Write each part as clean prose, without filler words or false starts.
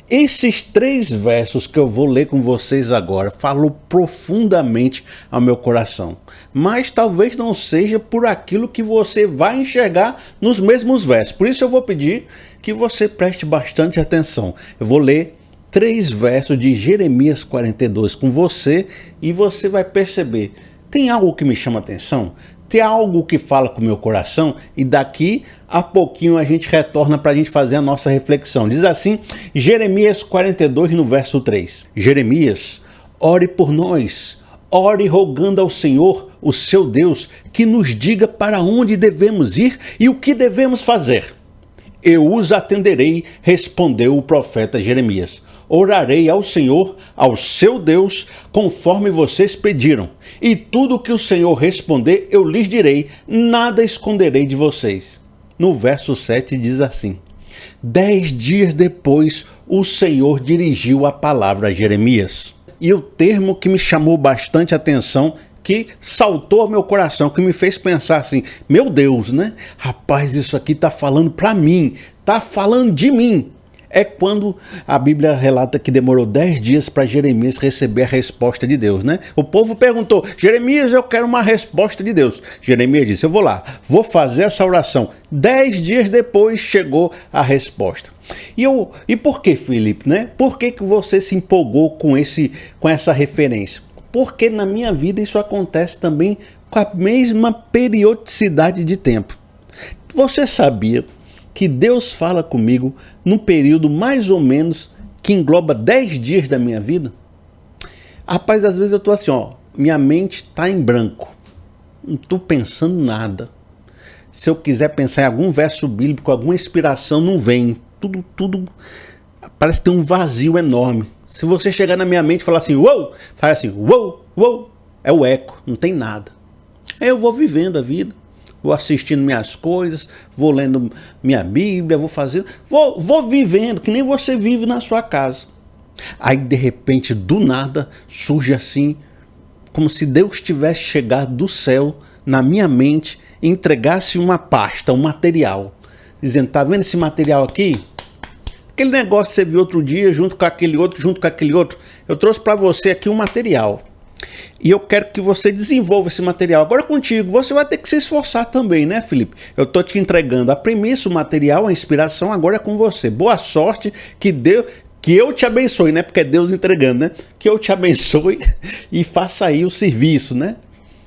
Esses 3 versos que eu vou ler com vocês agora falam profundamente ao meu coração. Mas talvez não seja por aquilo que você vai enxergar nos mesmos versos. Por isso eu vou pedir que você preste bastante atenção. Eu vou ler 3 versos de Jeremias 42 com você e você vai perceber. Tem algo que me chama atenção? Tem algo que fala com o meu coração? E daqui a pouquinho a gente retorna para a gente fazer a nossa reflexão. Diz assim, Jeremias 42 no verso 3. Jeremias, ore por nós, ore rogando ao Senhor, o seu Deus, que nos diga para onde devemos ir e o que devemos fazer. Eu os atenderei, respondeu o profeta Jeremias. Orarei ao Senhor, ao seu Deus, conforme vocês pediram. E tudo o que o Senhor responder, eu lhes direi, nada esconderei de vocês. No verso 7 diz assim, 10 dias depois, o Senhor dirigiu a palavra a Jeremias. E o termo que me chamou bastante atenção, que saltou ao meu coração, que me fez pensar assim, meu Deus, né? Rapaz, isso aqui está falando para mim, está falando de mim. É quando a Bíblia relata que demorou 10 dias para Jeremias receber a resposta de Deus, né? O povo perguntou, Jeremias, eu quero uma resposta de Deus. Jeremias disse, eu vou lá, vou fazer essa oração. 10 dias depois chegou a resposta. E por que, Felipe, né? Por que você se empolgou com essa referência? Porque na minha vida isso acontece também com a mesma periodicidade de tempo. Você sabia que Deus fala comigo num período mais ou menos que engloba 10 dias da minha vida? Rapaz, às vezes eu tô assim, ó, minha mente tá em branco, não tô pensando nada. Se eu quiser pensar em algum verso bíblico, alguma inspiração, não vem. Tudo parece ter um vazio enorme. Se você chegar na minha mente e falar assim, uou, faz assim, uou, é o eco, não tem nada. Aí eu vou vivendo a vida. Vou assistindo minhas coisas, vou lendo minha Bíblia, vou vivendo, que nem você vive na sua casa. Aí de repente, do nada, surge assim, como se Deus tivesse chegado do céu na minha mente e entregasse uma pasta, um material. Dizendo, tá vendo esse material aqui? Aquele negócio que você viu outro dia, junto com aquele outro, eu trouxe para você aqui um material. E eu quero que você desenvolva esse material. Agora contigo, você vai ter que se esforçar também, né, Felipe? Eu estou te entregando a premissa, o material, a inspiração, agora é com você. Boa sorte, que eu te abençoe, né? Porque é Deus entregando, né? Que eu te abençoe e faça aí o serviço, né?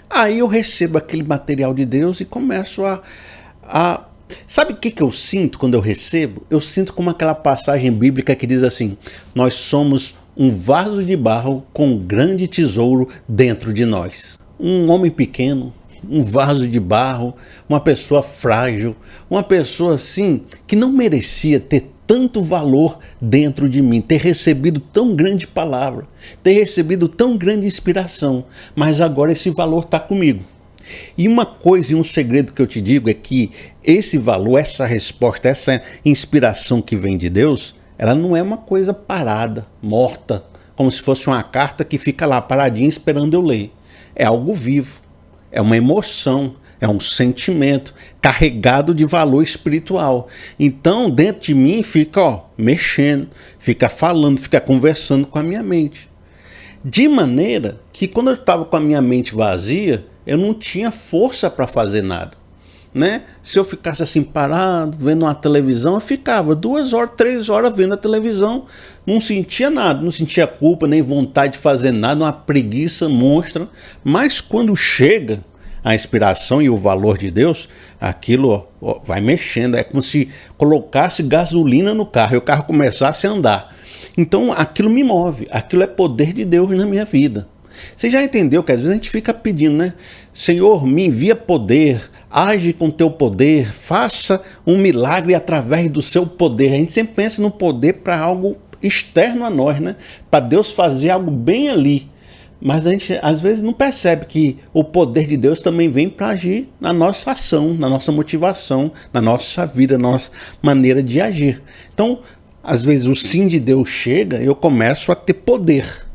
Aí eu recebo aquele material de Deus e começo a... Sabe o que eu sinto quando eu recebo? Eu sinto como aquela passagem bíblica que diz assim, nós somos um vaso de barro com um grande tesouro dentro de nós. Um homem pequeno, um vaso de barro, uma pessoa frágil, uma pessoa assim que não merecia ter tanto valor dentro de mim, ter recebido tão grande palavra, ter recebido tão grande inspiração, mas agora esse valor está comigo. E uma coisa e um segredo que eu te digo é que esse valor, essa resposta, essa inspiração que vem de Deus, ela não é uma coisa parada, morta, como se fosse uma carta que fica lá paradinha esperando eu ler. É algo vivo, é uma emoção, é um sentimento carregado de valor espiritual. Então, dentro de mim fica mexendo, fica falando, fica conversando com a minha mente. De maneira que quando eu estava com a minha mente vazia, eu não tinha força para fazer nada. Né? Se eu ficasse assim parado, vendo uma televisão, eu ficava 2 horas, 3 horas vendo a televisão, não sentia nada, não sentia culpa, nem vontade de fazer nada, uma preguiça monstra. Mas quando chega a inspiração e o valor de Deus, aquilo vai mexendo, é como se colocasse gasolina no carro e o carro começasse a andar. Então aquilo me move, aquilo é poder de Deus na minha vida. Você já entendeu que às vezes a gente fica pedindo, né? Senhor, me envia poder, age com teu poder, faça um milagre através do seu poder. A gente sempre pensa no poder para algo externo a nós, né? Para Deus fazer algo bem ali. Mas a gente às vezes não percebe que o poder de Deus também vem para agir na nossa ação, na nossa motivação, na nossa vida, na nossa maneira de agir. Então, às vezes o sim de Deus chega e eu começo a ter poder.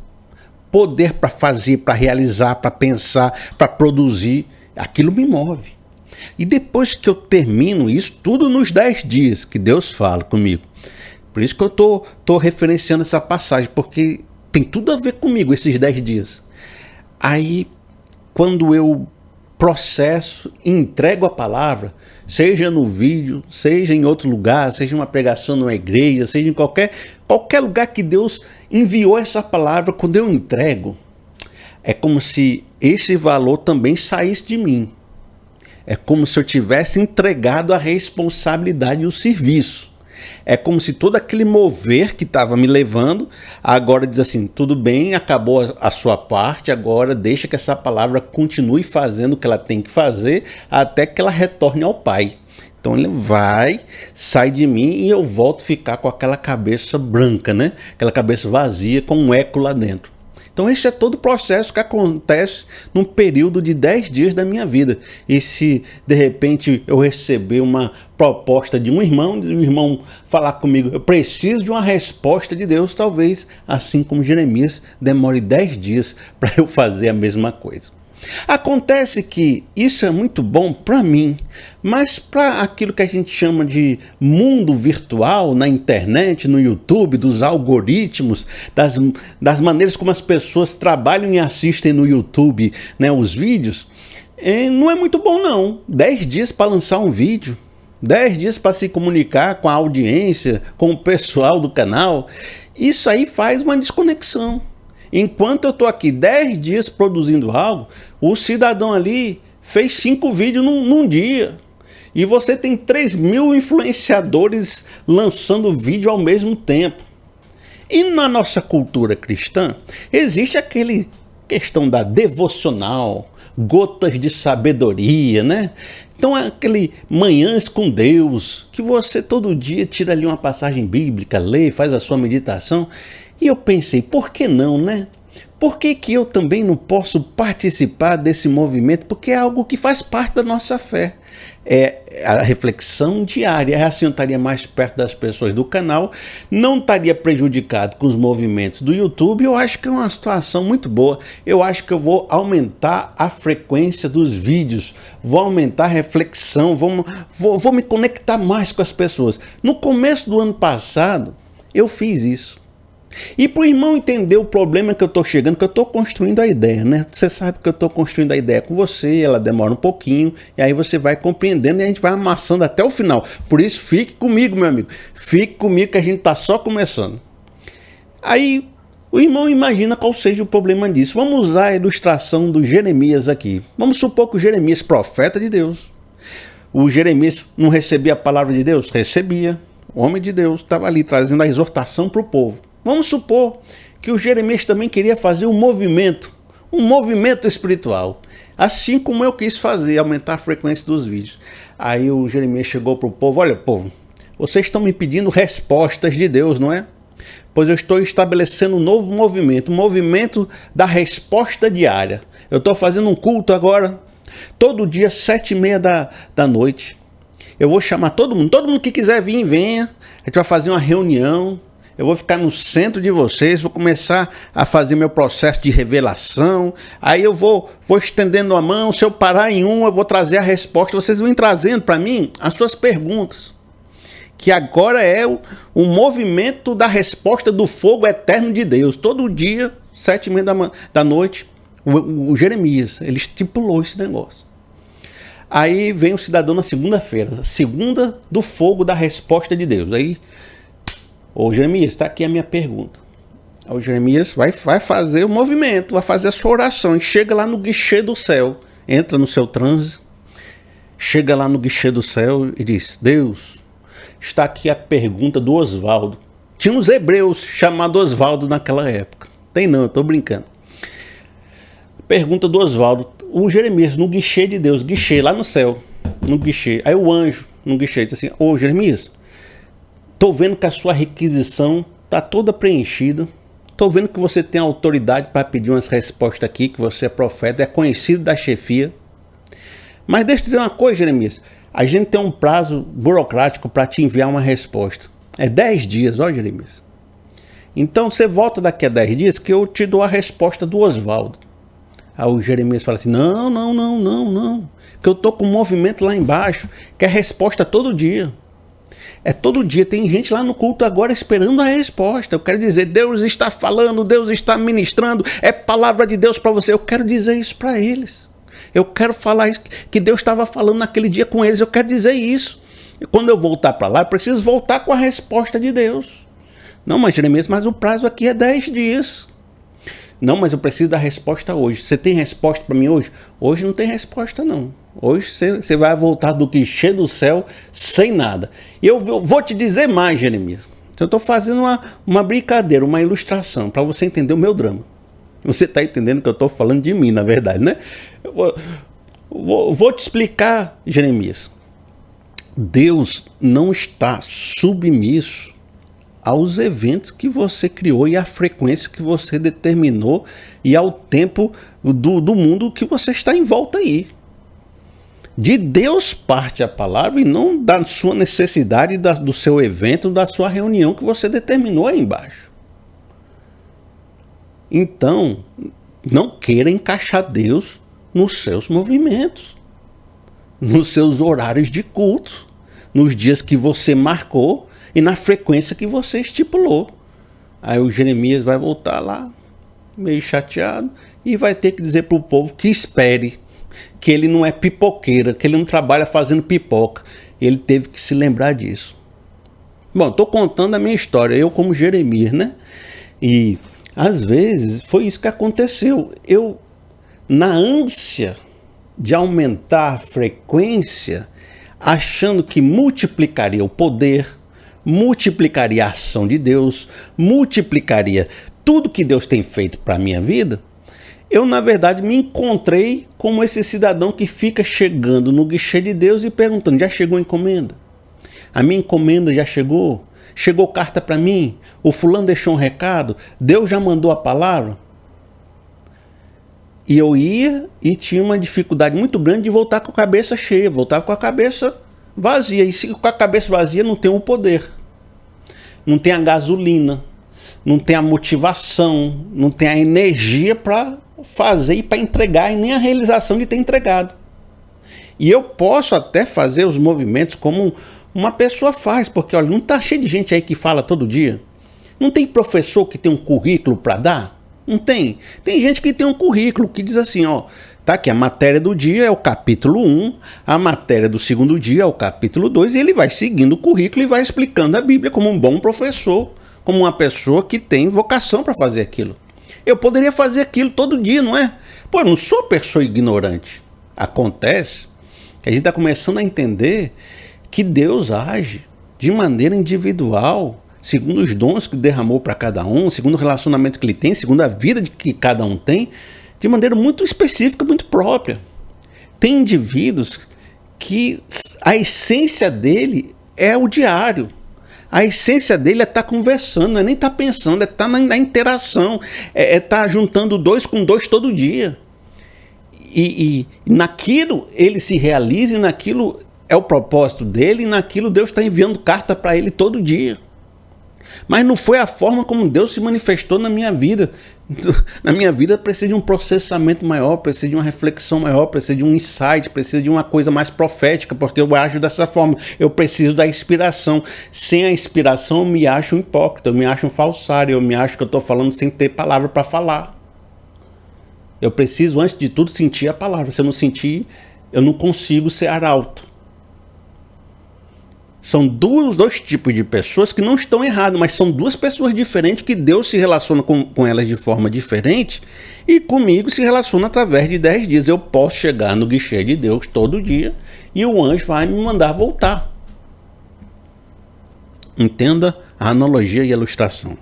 Poder para fazer, para realizar, para pensar, para produzir. Aquilo me move. E depois que eu termino isso, tudo nos 10 dias que Deus fala comigo. Por isso que eu tô referenciando essa passagem, porque tem tudo a ver comigo esses 10 dias. Aí, quando eu processo, entrego a palavra, seja no vídeo, seja em outro lugar, seja uma pregação numa igreja, seja em qualquer lugar que Deus enviou essa palavra, quando eu entrego, é como se esse valor também saísse de mim. É como se eu tivesse entregado a responsabilidade e o serviço. É como se todo aquele mover que estava me levando, agora diz assim, tudo bem, acabou a sua parte, agora deixa que essa palavra continue fazendo o que ela tem que fazer, até que ela retorne ao Pai. Então ele vai, sai de mim e eu volto a ficar com aquela cabeça branca, né? Aquela cabeça vazia com um eco lá dentro. Então esse é todo o processo que acontece num período de 10 dias da minha vida. E se de repente eu receber uma proposta de um irmão, e o irmão falar comigo, eu preciso de uma resposta de Deus, talvez, assim como Jeremias, demore 10 dias para eu fazer a mesma coisa. Acontece que isso é muito bom para mim, mas para aquilo que a gente chama de mundo virtual, na internet, no YouTube, dos algoritmos, das maneiras como as pessoas trabalham e assistem no YouTube, né, os vídeos, não é muito bom não. 10 dias para lançar um vídeo, 10 dias para se comunicar com a audiência, com o pessoal do canal, isso aí faz uma desconexão. Enquanto eu estou aqui 10 dias produzindo algo, o cidadão ali fez 5 vídeos num dia. E você tem 3.000 influenciadores lançando vídeo ao mesmo tempo. E na nossa cultura cristã, existe aquele questão da devocional, gotas de sabedoria, né? Então aquele manhãs com Deus, que você todo dia tira ali uma passagem bíblica, lê, faz a sua meditação. E eu pensei, por que não, né? Por que eu também não posso participar desse movimento? Porque é algo que faz parte da nossa fé. É a reflexão diária. Assim eu estaria mais perto das pessoas do canal, não estaria prejudicado com os movimentos do YouTube. Eu acho que é uma situação muito boa. Eu acho que eu vou aumentar a frequência dos vídeos, vou aumentar a reflexão, vou me conectar mais com as pessoas. No começo do ano passado, eu fiz isso. E para o irmão entender o problema que eu estou chegando, que eu estou construindo a ideia, né? Você sabe que eu estou construindo a ideia com você, ela demora um pouquinho, e aí você vai compreendendo e a gente vai amassando até o final. Por isso, fique comigo, meu amigo. Fique comigo que a gente está só começando. Aí, o irmão imagina qual seja o problema disso. Vamos usar a ilustração do Jeremias aqui. Vamos supor que o Jeremias, profeta de Deus, o Jeremias não recebia a palavra de Deus? Recebia. O homem de Deus estava ali trazendo a exortação para o povo. Vamos supor que o Jeremias também queria fazer um movimento espiritual, assim como eu quis fazer, aumentar a frequência dos vídeos. Aí o Jeremias chegou para o povo, olha povo, vocês estão me pedindo respostas de Deus, não é? Pois eu estou estabelecendo um novo movimento, um movimento da resposta diária. Eu estou fazendo um culto agora, todo dia 7h30 da noite. Eu vou chamar todo mundo que quiser vir, venha, a gente vai fazer uma reunião. Eu vou ficar no centro de vocês, vou começar a fazer meu processo de revelação, aí eu vou estendendo a mão, se eu parar em um, eu vou trazer a resposta, vocês vão trazendo para mim as suas perguntas, que agora é o movimento da resposta do fogo eterno de Deus, todo dia, 7h30 da noite, o Jeremias, ele estipulou esse negócio. Aí vem o cidadão na segunda-feira, segunda do fogo da resposta de Deus, aí... Ô Jeremias, está aqui a minha pergunta. O Jeremias vai fazer o movimento, vai fazer a sua oração. E chega lá no guichê do céu. Entra no seu transe. Chega lá no guichê do céu e diz, Deus, está aqui a pergunta do Oswaldo. Tinha uns hebreus chamados Oswaldo naquela época. Tem não, eu estou brincando. Pergunta do Oswaldo. O Jeremias no guichê de Deus. Guichê lá no céu. No guichê. Aí o anjo no guichê diz assim, ô Jeremias, estou vendo que a sua requisição está toda preenchida. Estou vendo que você tem autoridade para pedir umas respostas aqui, que você é profeta, é conhecido da chefia. Mas deixa eu dizer uma coisa, Jeremias. A gente tem um prazo burocrático para te enviar uma resposta. É 10 dias, ó Jeremias. Então você volta daqui a 10 dias que eu te dou a resposta do Oswaldo. Aí o Jeremias fala assim, não. Que eu estou com um movimento lá embaixo, que é resposta todo dia. É todo dia, tem gente lá no culto agora esperando a resposta. Eu quero dizer, Deus está falando, Deus está ministrando, é palavra de Deus para você. Eu quero dizer isso para eles. Eu quero falar isso que Deus estava falando naquele dia com eles. Eu quero dizer isso. E quando eu voltar para lá, eu preciso voltar com a resposta de Deus. Não, mas Jeremias, mas o prazo aqui é 10 dias. Não, mas eu preciso da resposta hoje. Você tem resposta para mim hoje? Hoje não tem resposta não. Hoje você vai voltar do guichê do céu sem nada. E eu vou te dizer mais, Jeremias. Eu estou fazendo uma brincadeira, uma ilustração, para você entender o meu drama. Você está entendendo que eu estou falando de mim, na verdade, né? Eu vou te explicar, Jeremias. Deus não está submisso aos eventos que você criou e à frequência que você determinou e ao tempo do mundo que você está em volta aí. De Deus parte a palavra e não da sua necessidade, do seu evento, da sua reunião que você determinou aí embaixo. Então, não queira encaixar Deus nos seus movimentos, nos seus horários de culto, nos dias que você marcou e na frequência que você estipulou. Aí o Jeremias vai voltar lá, meio chateado, e vai ter que dizer para o povo que espere, que ele não é pipoqueira, que ele não trabalha fazendo pipoca. Ele teve que se lembrar disso. Bom, estou contando a minha história, eu como Jeremias, né? E às vezes foi isso que aconteceu. Eu, na ânsia de aumentar a frequência, achando que multiplicaria o poder, multiplicaria a ação de Deus, multiplicaria tudo que Deus tem feito para a minha vida, eu, na verdade, me encontrei como esse cidadão que fica chegando no guichê de Deus e perguntando, já chegou a encomenda? A minha encomenda já chegou? Chegou carta para mim? O fulano deixou um recado? Deus já mandou a palavra? E eu ia e tinha uma dificuldade muito grande de voltar com a cabeça cheia, voltar com a cabeça vazia. E se com a cabeça vazia não tem o poder, não tem a gasolina, não tem a motivação, não tem a energia para fazer e para entregar, e nem a realização de ter entregado. E eu posso até fazer os movimentos como uma pessoa faz, porque olha, não está cheio de gente aí que fala todo dia? Não tem professor que tem um currículo para dar? Não tem? Tem gente que tem um currículo que diz assim, ó, tá aqui, a matéria do dia é o capítulo 1, a matéria do segundo dia é o capítulo 2, e ele vai seguindo o currículo e vai explicando a Bíblia como um bom professor, como uma pessoa que tem vocação para fazer aquilo. Eu poderia fazer aquilo todo dia, não é? Pô, eu não sou pessoa ignorante. Acontece que a gente está começando a entender que Deus age de maneira individual, segundo os dons que derramou para cada um, segundo o relacionamento que ele tem, segundo a vida que cada um tem, de maneira muito específica, muito própria. Tem indivíduos que a essência dele é o diário. A essência dele é estar conversando, não é nem estar pensando, é estar na interação, é estar juntando 2 com 2 todo dia. E naquilo ele se realiza, e naquilo é o propósito dele, e naquilo Deus está enviando carta para ele todo dia. Mas não foi a forma como Deus se manifestou na minha vida. Na minha vida precisa de um processamento maior, precisa de uma reflexão maior, precisa de um insight, precisa de uma coisa mais profética, porque eu ajo dessa forma. Eu preciso da inspiração. Sem a inspiração eu me acho um hipócrita, eu me acho um falsário, eu me acho que eu estou falando sem ter palavra para falar. Eu preciso, antes de tudo, sentir a palavra. Se eu não sentir, eu não consigo ser arauto. São dois tipos de pessoas que não estão erradas, mas são duas pessoas diferentes que Deus se relaciona com elas de forma diferente e comigo se relaciona através de 10 dias. Eu posso chegar no guichê de Deus todo dia e o anjo vai me mandar voltar. Entenda a analogia e a ilustração.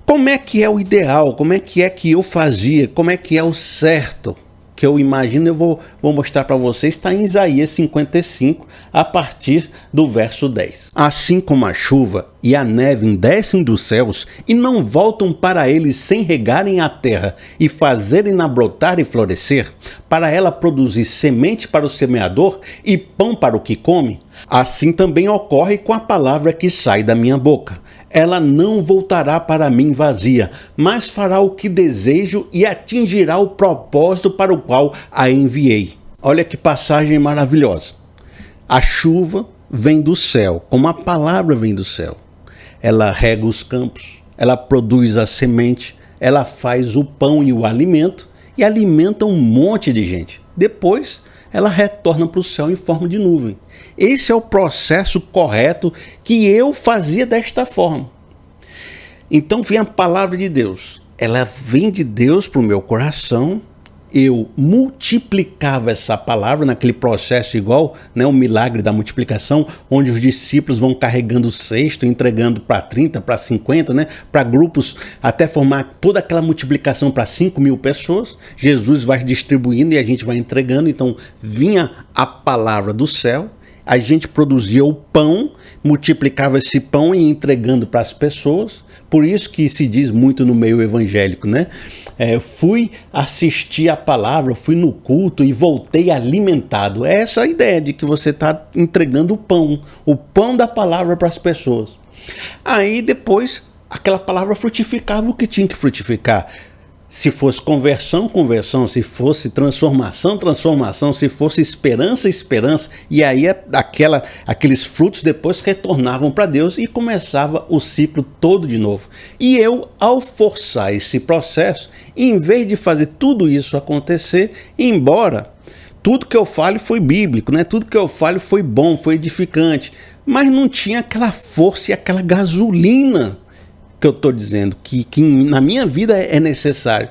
Como é que é o ideal? Como é que eu fazia? Como é que é o certo? Que eu imagino, eu vou mostrar para vocês, está em Isaías 55, a partir do verso 10. Assim como a chuva e a neve descem dos céus e não voltam para eles sem regarem a terra e fazerem-na brotar e florescer, para ela produzir semente para o semeador e pão para o que come, assim também ocorre com a palavra que sai da minha boca. Ela não voltará para mim vazia, mas fará o que desejo e atingirá o propósito para o qual a enviei. Olha que passagem maravilhosa. A chuva vem do céu, como a palavra vem do céu. Ela rega os campos, ela produz a semente, ela faz o pão e o alimento e alimenta um monte de gente. Depois, ela retorna para o céu em forma de nuvem. Esse é o processo correto que eu fazia desta forma. Então vem a palavra de Deus. Ela vem de Deus para o meu coração. Eu multiplicava essa palavra naquele processo igual, né, o milagre da multiplicação, onde os discípulos vão carregando o cesto, entregando para 30, para 50, né, para grupos, até formar toda aquela multiplicação para 5.000 pessoas. Jesus vai distribuindo e a gente vai entregando. Então vinha a palavra do céu, a gente produzia o pão, multiplicava esse pão e ia entregando para as pessoas. Por isso que se diz muito no meio evangélico, né? Fui assistir a palavra, fui no culto e voltei alimentado. É essa a ideia de que você está entregando o pão da palavra para as pessoas. Aí depois aquela palavra frutificava o que tinha que frutificar. Se fosse conversão, conversão. Se fosse transformação, transformação. Se fosse esperança, esperança. E aí aqueles frutos depois retornavam para Deus e começava o ciclo todo de novo. E eu, ao forçar esse processo, em vez de fazer tudo isso acontecer, embora tudo que eu falo foi bíblico, né? Tudo que eu falo foi bom, foi edificante, mas não tinha aquela força e aquela gasolina que eu estou dizendo, que na minha vida é necessário.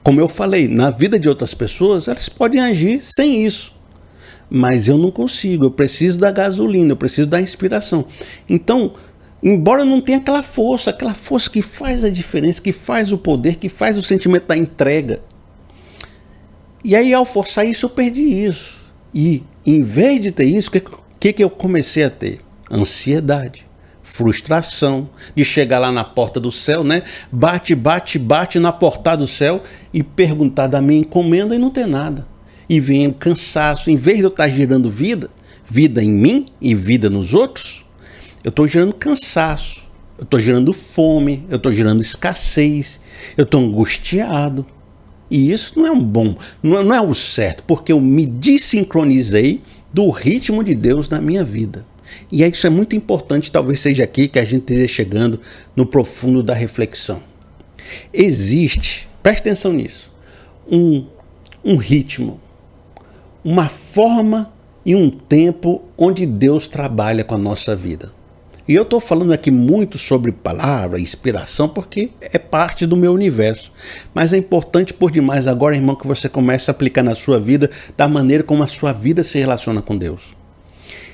Como eu falei, na vida de outras pessoas, elas podem agir sem isso. Mas eu não consigo, eu preciso da gasolina, eu preciso da inspiração. Então, embora não tenha aquela força que faz a diferença, que faz o poder, que faz o sentimento da entrega. E aí, ao forçar isso, eu perdi isso. E, em vez de ter isso, o que eu comecei a ter? Ansiedade. Frustração de chegar lá na porta do céu, né? Bate na porta do céu e perguntar da minha encomenda e não ter nada. E vem o cansaço. Em vez de eu estar gerando vida em mim e vida nos outros, eu estou gerando cansaço, eu estou gerando fome, eu estou gerando escassez, eu estou angustiado. E isso não é não é o certo, porque eu me desincronizei do ritmo de Deus na minha vida. E isso é muito importante, talvez seja aqui que a gente esteja chegando no profundo da reflexão. Existe, preste atenção nisso, um ritmo, uma forma e um tempo onde Deus trabalha com a nossa vida. E eu estou falando aqui muito sobre palavra, inspiração, porque é parte do meu universo. Mas é importante por demais agora, irmão, que você comece a aplicar na sua vida da maneira como a sua vida se relaciona com Deus.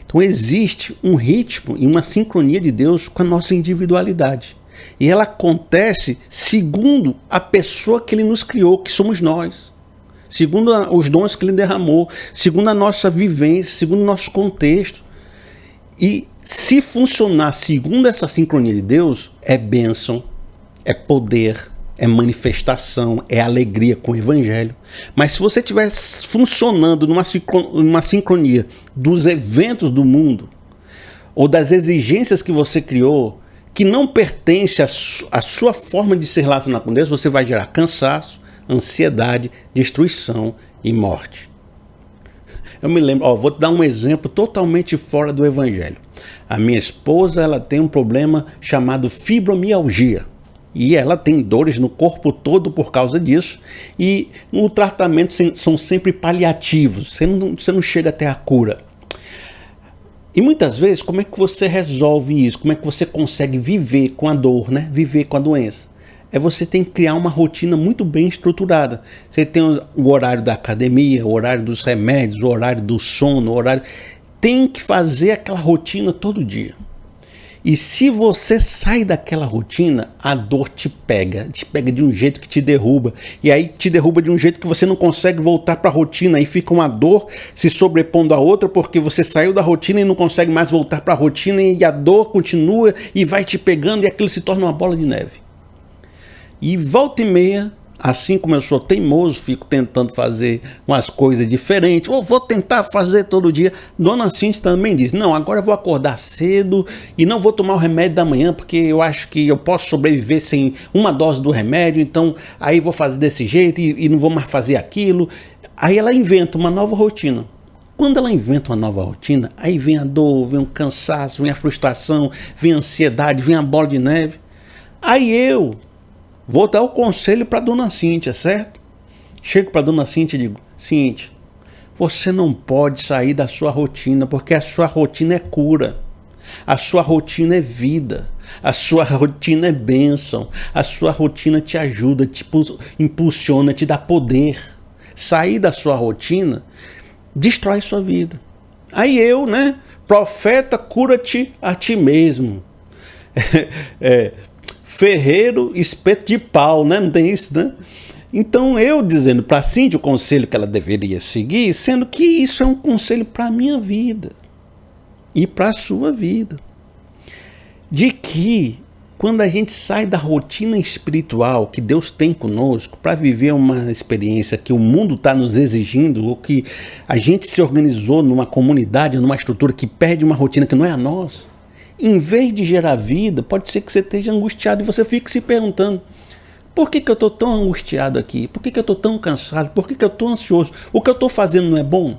Então existe um ritmo e uma sincronia de Deus com a nossa individualidade. E ela acontece segundo a pessoa que Ele nos criou, que somos nós. Segundo os dons que Ele derramou, segundo a nossa vivência, segundo o nosso contexto. E se funcionar segundo essa sincronia de Deus, é bênção, é poder, é manifestação, é alegria com o Evangelho. Mas se você estiver funcionando numa sincronia dos eventos do mundo, ou das exigências que você criou, que não pertence à sua forma de se relacionar com Deus, você vai gerar cansaço, ansiedade, destruição e morte. Eu me lembro, vou te dar um exemplo totalmente fora do Evangelho. A minha esposa, ela tem um problema chamado fibromialgia. E ela tem dores no corpo todo por causa disso. E o tratamento são sempre paliativos. Você não chega até a cura. E muitas vezes, como é que você resolve isso? Como é que você consegue viver com a dor, né? Viver com a doença? Você tem que criar uma rotina muito bem estruturada. Você tem o horário da academia, o horário dos remédios, o horário do sono, Tem que fazer aquela rotina todo dia. E se você sai daquela rotina, a dor te pega de um jeito que te derruba. E aí te derruba de um jeito que você não consegue voltar para a rotina. Aí fica uma dor se sobrepondo à outra, porque você saiu da rotina e não consegue mais voltar para a rotina. E a dor continua e vai te pegando e aquilo se torna uma bola de neve. E volta e meia, assim como eu sou teimoso, fico tentando fazer umas coisas diferentes, ou vou tentar fazer todo dia. Dona Cintia também diz, não, agora eu vou acordar cedo e não vou tomar o remédio da manhã, porque eu acho que eu posso sobreviver sem uma dose do remédio, então aí vou fazer desse jeito e não vou mais fazer aquilo. Aí ela inventa uma nova rotina. Quando ela inventa uma nova rotina, aí vem a dor, vem o cansaço, vem a frustração, vem a ansiedade, vem a bola de neve. Aí eu vou dar o conselho para dona Cíntia, certo? Chego para dona Cíntia e digo: Cíntia, você não pode sair da sua rotina, porque a sua rotina é cura. A sua rotina é vida. A sua rotina é bênção. A sua rotina te ajuda, te impulsiona, te dá poder. Sair da sua rotina destrói sua vida. Aí eu, né? Profeta, cura-te a ti mesmo. Ferreiro, espeto de pau, né? Não tem isso, né? Então eu dizendo para a Cíntia o conselho que ela deveria seguir, sendo que isso é um conselho para a minha vida e para a sua vida. De que quando a gente sai da rotina espiritual que Deus tem conosco para viver uma experiência que o mundo está nos exigindo, ou que a gente se organizou numa comunidade, numa estrutura que perde uma rotina que não é a nossa, em vez de gerar vida, pode ser que você esteja angustiado e você fique se perguntando: por que eu estou tão angustiado aqui? Por que eu estou tão cansado? Por que eu estou ansioso? O que eu estou fazendo não é bom?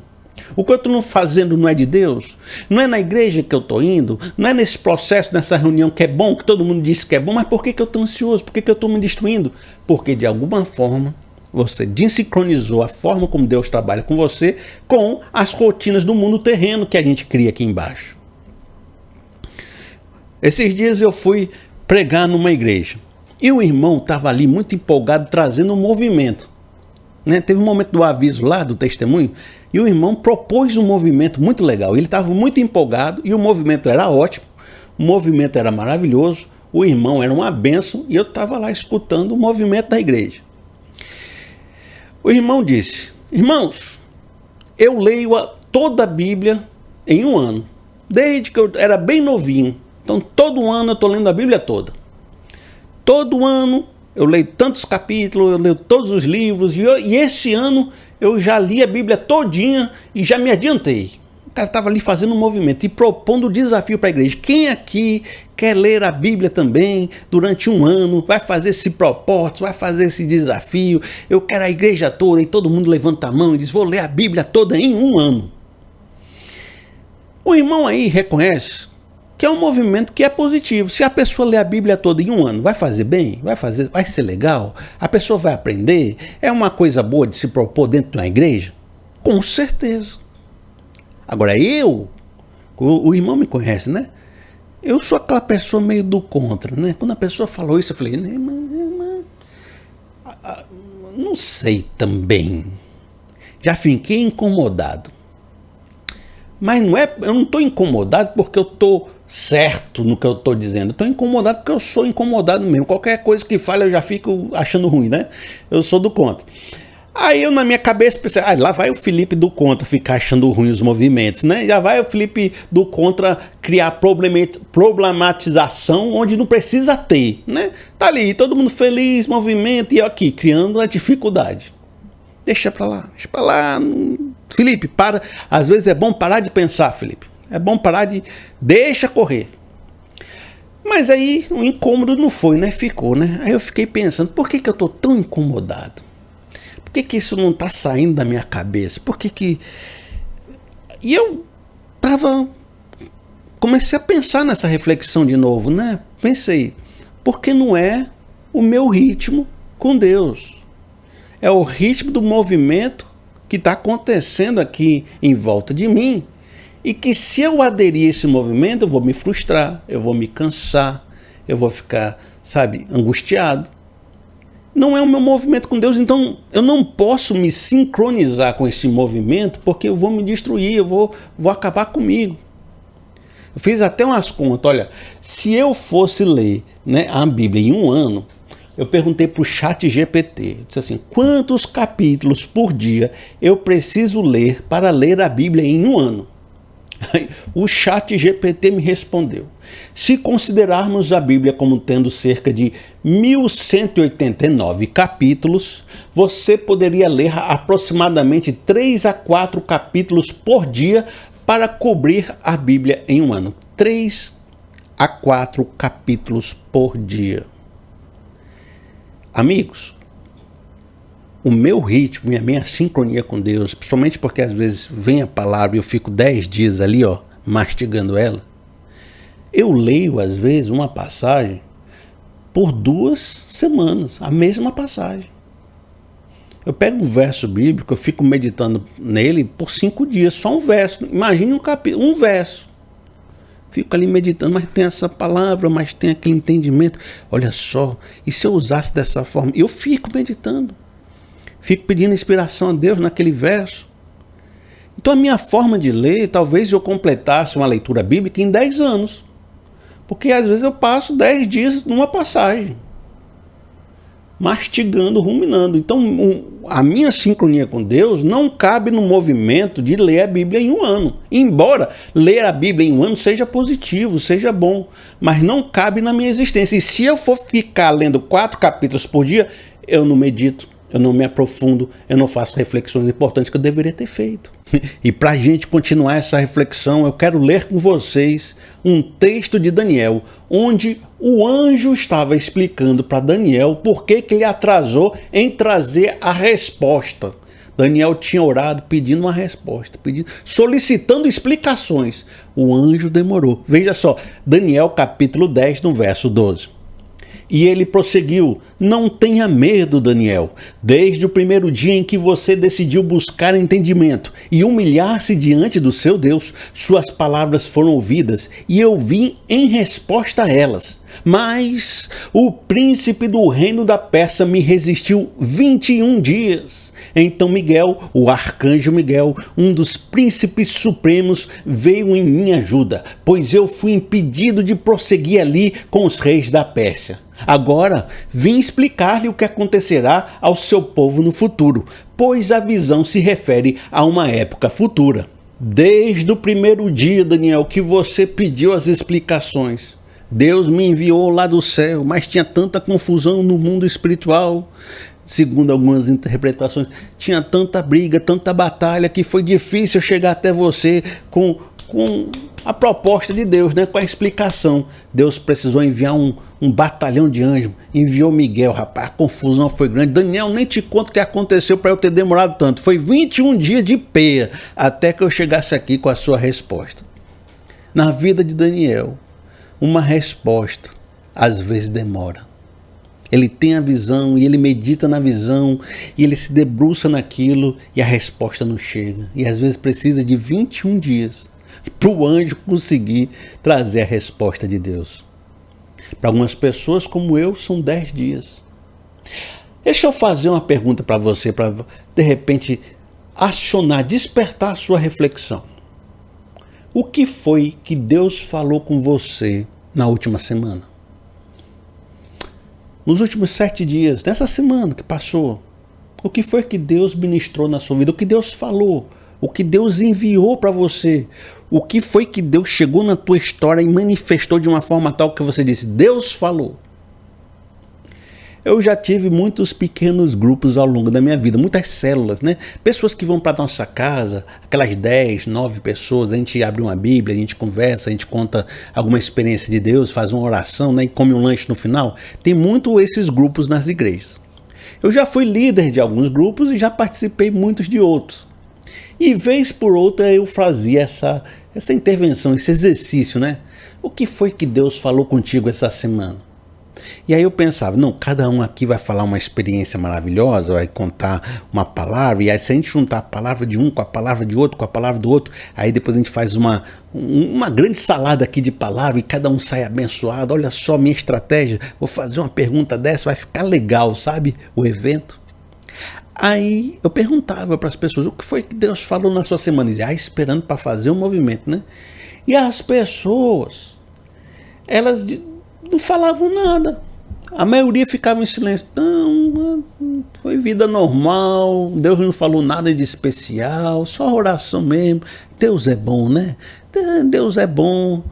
O que eu estou fazendo não é de Deus? Não é na igreja que eu estou indo? Não é nesse processo, nessa reunião que é bom, que todo mundo diz que é bom? Mas por que eu estou ansioso? Por que eu estou me destruindo? Porque de alguma forma você desincronizou a forma como Deus trabalha com você com as rotinas do mundo terreno que a gente cria aqui embaixo. Esses dias eu fui pregar numa igreja e o irmão estava ali muito empolgado trazendo um movimento. Teve um momento do aviso lá, do testemunho, e o irmão propôs um movimento muito legal. Ele estava muito empolgado e o movimento era ótimo, o movimento era maravilhoso, o irmão era uma bênção e eu estava lá escutando o movimento da igreja. O irmão disse: irmãos, eu leio toda a Bíblia em um ano, desde que eu era bem novinho. Então todo ano eu estou lendo a Bíblia toda. Todo ano eu leio tantos capítulos, eu leio todos os livros, e esse ano eu já li a Bíblia todinha e já me adiantei. O cara estava ali fazendo um movimento e propondo um desafio para a igreja. Quem aqui quer ler a Bíblia também durante um ano, vai fazer esse propósito, vai fazer esse desafio? Eu quero a igreja toda, e todo mundo levanta a mão e diz: vou ler a Bíblia toda em um ano. O irmão aí reconhece que é um movimento que é positivo. Se a pessoa ler a Bíblia toda em um ano, vai fazer bem? Vai ser legal? A pessoa vai aprender? É uma coisa boa de se propor dentro de uma igreja? Com certeza. Agora o irmão me conhece, né? Eu sou aquela pessoa meio do contra, né? Quando a pessoa falou isso, eu falei: não sei também. Já fiquei incomodado. Mas eu não estou incomodado porque eu estou certo no que eu estou dizendo. Eu estou incomodado porque eu sou incomodado mesmo. Qualquer coisa que fale eu já fico achando ruim, né? Eu sou do contra. Aí eu na minha cabeça pensei: lá vai o Felipe do contra ficar achando ruim os movimentos, né? Já vai o Felipe do contra criar problematização onde não precisa ter, né? Tá ali, todo mundo feliz, movimento, e eu aqui criando a dificuldade. Deixa pra lá. Felipe, para. Às vezes é bom parar de pensar, Felipe. É bom parar de... Deixa correr. Mas aí o incômodo não foi, né? Ficou, né? Aí eu fiquei pensando: por que eu tô tão incomodado? Por que isso não tá saindo da minha cabeça? Por que... E eu comecei a pensar nessa reflexão de novo, né? Pensei: porque não é o meu ritmo com Deus. É o ritmo do movimento que está acontecendo aqui em volta de mim, e que se eu aderir a esse movimento, eu vou me frustrar, eu vou me cansar, eu vou ficar, angustiado. Não é o meu movimento com Deus, então eu não posso me sincronizar com esse movimento, porque eu vou me destruir, eu vou acabar comigo. Eu fiz até umas contas: olha, se eu fosse ler, né, a Bíblia em um ano, eu perguntei para o ChatGPT, disse assim: quantos capítulos por dia eu preciso ler para ler a Bíblia em um ano? O ChatGPT me respondeu: se considerarmos a Bíblia como tendo cerca de 1189 capítulos, você poderia ler aproximadamente 3 a 4 capítulos por dia para cobrir a Bíblia em um ano. 3 a 4 capítulos por dia. Amigos, o meu ritmo e a minha sincronia com Deus, principalmente porque às vezes vem a palavra e eu fico 10 dias ali, mastigando ela. Eu leio às vezes uma passagem por 2 semanas, a mesma passagem. Eu pego um verso bíblico, eu fico meditando nele por 5 dias, só um verso. Imagine um capítulo, um verso. Fico ali meditando, mas tem essa palavra, mas tem aquele entendimento. Olha só, e se eu usasse dessa forma? Eu fico meditando. Fico pedindo inspiração a Deus naquele verso. Então a minha forma de ler, talvez eu completasse uma leitura bíblica em 10 anos. Porque às vezes eu passo 10 dias numa passagem, mastigando, ruminando. Então a minha sincronia com Deus não cabe no movimento de ler a Bíblia em um ano. Embora ler a Bíblia em um ano seja positivo, seja bom, mas não cabe na minha existência. E se eu for ficar lendo 4 capítulos por dia, eu não medito, eu não me aprofundo, eu não faço reflexões importantes que eu deveria ter feito. E para a gente continuar essa reflexão, eu quero ler com vocês um texto de Daniel, onde o anjo estava explicando para Daniel por que ele atrasou em trazer a resposta. Daniel tinha orado pedindo uma resposta, solicitando explicações. O anjo demorou. Veja só, Daniel capítulo 10, no verso 12. E ele prosseguiu: não tenha medo, Daniel. Desde o primeiro dia em que você decidiu buscar entendimento e humilhar-se diante do seu Deus, suas palavras foram ouvidas e eu vim em resposta a elas. Mas o príncipe do reino da Pérsia me resistiu 21 dias. Então Miguel, o arcanjo Miguel, um dos príncipes supremos, veio em minha ajuda, pois eu fui impedido de prosseguir ali com os reis da Pérsia. Agora vim explicar-lhe o que acontecerá ao seu povo no futuro, pois a visão se refere a uma época futura. Desde o primeiro dia, Daniel, que você pediu as explicações, Deus me enviou lá do céu, mas tinha tanta confusão no mundo espiritual, segundo algumas interpretações, tinha tanta briga, tanta batalha, que foi difícil chegar até você com a proposta de Deus, né? Com a explicação. Deus precisou enviar um batalhão de anjos, enviou Miguel, rapaz, a confusão foi grande. Daniel, nem te conto o que aconteceu para eu ter demorado tanto. Foi 21 dias de peia até que eu chegasse aqui com a sua resposta. Na vida de Daniel, uma resposta às vezes demora. Ele tem a visão e ele medita na visão e ele se debruça naquilo e a resposta não chega. E às vezes precisa de 21 dias para o anjo conseguir trazer a resposta de Deus. Para algumas pessoas como eu, são 10 dias. Deixa eu fazer uma pergunta para você, para de repente acionar, despertar a sua reflexão. O que foi que Deus falou com você na última semana? Nos últimos 7 dias, nessa semana que passou, o que foi que Deus ministrou na sua vida? O que Deus falou? O que Deus enviou para você? O que foi que Deus chegou na tua história e manifestou de uma forma tal que você disse: Deus falou? Eu já tive muitos pequenos grupos ao longo da minha vida, muitas células, né? Pessoas que vão para nossa casa, aquelas 10, 9 pessoas, a gente abre uma Bíblia, a gente conversa, a gente conta alguma experiência de Deus, faz uma oração, né? E come um lanche no final. Tem muito esses grupos nas igrejas. Eu já fui líder de alguns grupos e já participei muitos de outros. E vez por outra eu fazia essa intervenção, esse exercício, né? O que foi que Deus falou contigo essa semana? E aí eu pensava, não, cada um aqui vai falar uma experiência maravilhosa, vai contar uma palavra, e aí se a gente juntar a palavra de um com a palavra de outro, com a palavra do outro, aí depois a gente faz uma grande salada aqui de palavras e cada um sai abençoado. Olha só minha estratégia, vou fazer uma pergunta dessa, vai ficar legal, sabe, o evento. Aí eu perguntava para as pessoas, o que foi que Deus falou na sua semana? E esperando para fazer um movimento, né? E as pessoas, elas não falavam nada. A maioria ficava em silêncio. Não, foi vida normal, Deus não falou nada de especial, só oração mesmo. Deus é bom, né? Deus é bom.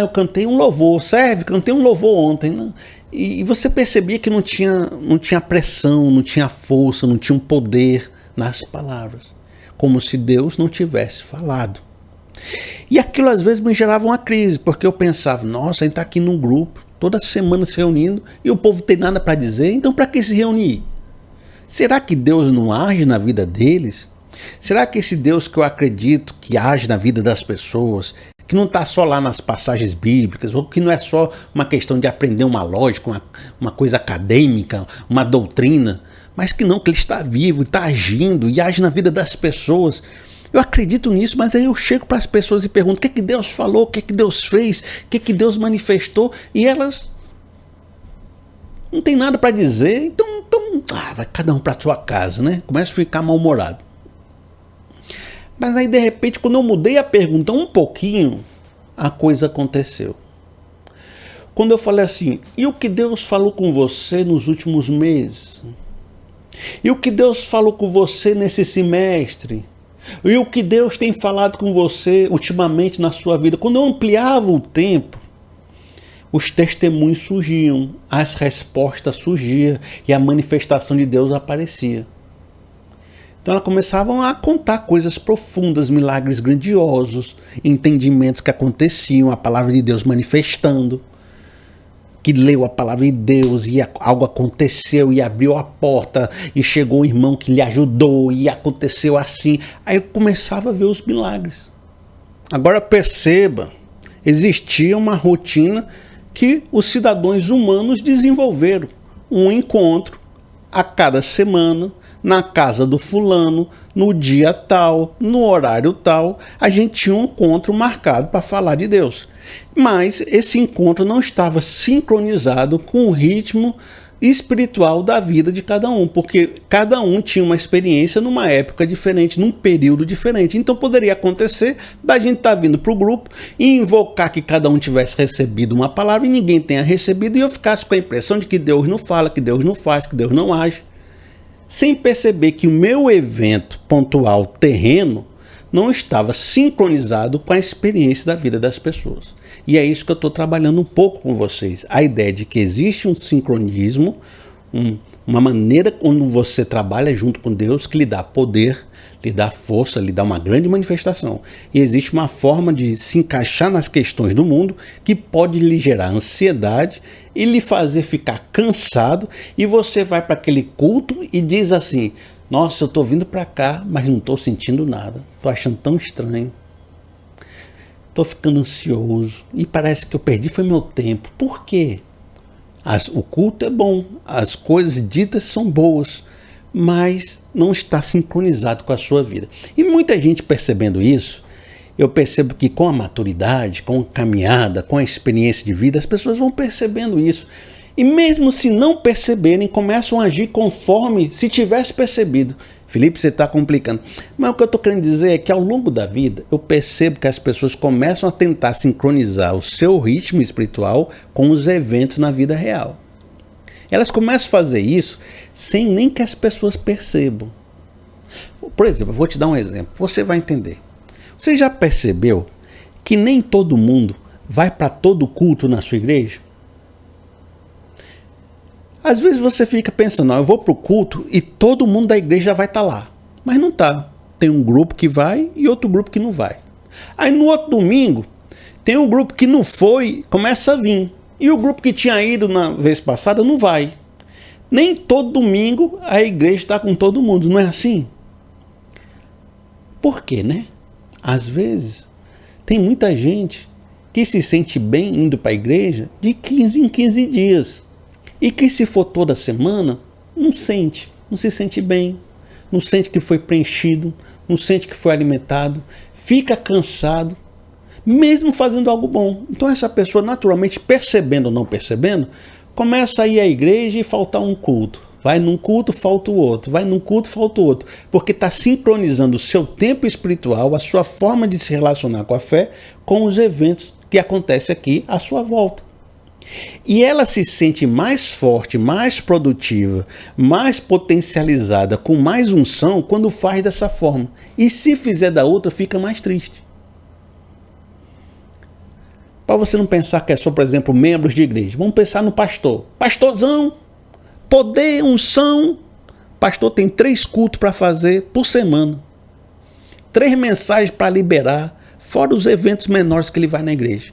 Eu cantei um louvor, cantei um louvor ontem, né? E você percebia que não tinha pressão, não tinha força, não tinha um poder nas palavras. Como se Deus não tivesse falado. E aquilo às vezes me gerava uma crise, porque eu pensava, nossa, a gente está aqui num grupo, toda semana se reunindo, e o povo tem nada para dizer, então para que se reunir? Será que Deus não age na vida deles? Será que esse Deus que eu acredito que age na vida das pessoas, que não está só lá nas passagens bíblicas, ou que não é só uma questão de aprender uma lógica, uma coisa acadêmica, uma doutrina, mas que não, que ele está vivo, está agindo e age na vida das pessoas. Eu acredito nisso, mas aí eu chego para as pessoas e pergunto: o que é que Deus falou, o que é que Deus fez, o que é que Deus manifestou, e elas não tem nada para dizer. Então vai cada um para sua casa, né? Começa a ficar mal-humorado. Mas aí, de repente, quando eu mudei a pergunta um pouquinho, a coisa aconteceu. Quando eu falei assim: e o que Deus falou com você nos últimos meses? E o que Deus falou com você nesse semestre? E o que Deus tem falado com você ultimamente na sua vida? Quando eu ampliava o tempo, os testemunhos surgiam, as respostas surgiam e a manifestação de Deus aparecia. Então elas começavam a contar coisas profundas, milagres grandiosos, entendimentos que aconteciam, a palavra de Deus manifestando, que leu a palavra de Deus e algo aconteceu e abriu a porta e chegou um irmão que lhe ajudou e aconteceu assim. Aí eu começava a ver os milagres. Agora perceba, existia uma rotina que os cidadãos humanos desenvolveram. Um encontro a cada semana, na casa do fulano, no dia tal, no horário tal, a gente tinha um encontro marcado para falar de Deus. Mas esse encontro não estava sincronizado com o ritmo espiritual da vida de cada um, porque cada um tinha uma experiência numa época diferente, num período diferente. Então poderia acontecer da gente estar vindo para o grupo e invocar que cada um tivesse recebido uma palavra e ninguém tenha recebido, e eu ficasse com a impressão de que Deus não fala, que Deus não faz, que Deus não age, sem perceber que o meu evento pontual terreno não estava sincronizado com a experiência da vida das pessoas. E é isso que eu estou trabalhando um pouco com vocês. A ideia de que existe um sincronismo, uma maneira quando você trabalha junto com Deus que lhe dá poder, lhe dá força, lhe dá uma grande manifestação. E existe uma forma de se encaixar nas questões do mundo que pode lhe gerar ansiedade e lhe fazer ficar cansado, e você vai para aquele culto e diz assim: nossa, eu estou vindo para cá, mas não estou sentindo nada. Estou achando tão estranho. Estou ficando ansioso. E parece que eu perdi foi meu tempo. Por quê? O culto é bom. As coisas ditas são boas. Mas não está sincronizado com a sua vida. E muita gente percebendo isso, eu percebo que com a maturidade, com a caminhada, com a experiência de vida, as pessoas vão percebendo isso. E mesmo se não perceberem, começam a agir conforme se tivesse percebido. Felipe, você está complicando. Mas o que eu estou querendo dizer é que ao longo da vida, eu percebo que as pessoas começam a tentar sincronizar o seu ritmo espiritual com os eventos na vida real. Elas começam a fazer isso sem nem que as pessoas percebam. Por exemplo, eu vou te dar um exemplo, você vai entender. Você já percebeu que nem todo mundo vai para todo culto na sua igreja? Às vezes você fica pensando: não, eu vou para o culto e todo mundo da igreja já vai estar lá. Mas não está. Tem um grupo que vai e outro grupo que não vai. Aí no outro domingo, tem um grupo que não foi, começa a vir. E o grupo que tinha ido na vez passada não vai. Nem todo domingo a igreja está com todo mundo, não é assim? Por quê, né? Às vezes, tem muita gente que se sente bem indo para a igreja de 15 em 15 dias. E que se for toda semana, não se sente bem, não sente que foi preenchido, não sente que foi alimentado, fica cansado, mesmo fazendo algo bom. Então essa pessoa, naturalmente, percebendo ou não percebendo, começa a ir à igreja e faltar um culto. Vai num culto, falta o outro. Vai num culto, falta o outro. Porque está sincronizando o seu tempo espiritual, a sua forma de se relacionar com a fé, com os eventos que acontecem aqui à sua volta. E ela se sente mais forte, mais produtiva, mais potencializada, com mais unção quando faz dessa forma. E se fizer da outra, fica mais triste. Para você não pensar que é só, por exemplo, membros de igreja. Vamos pensar no pastor. Pastorzão, poder, unção. Pastor tem 3 cultos para fazer por semana. 3 mensagens para liberar, fora os eventos menores que ele vai na igreja.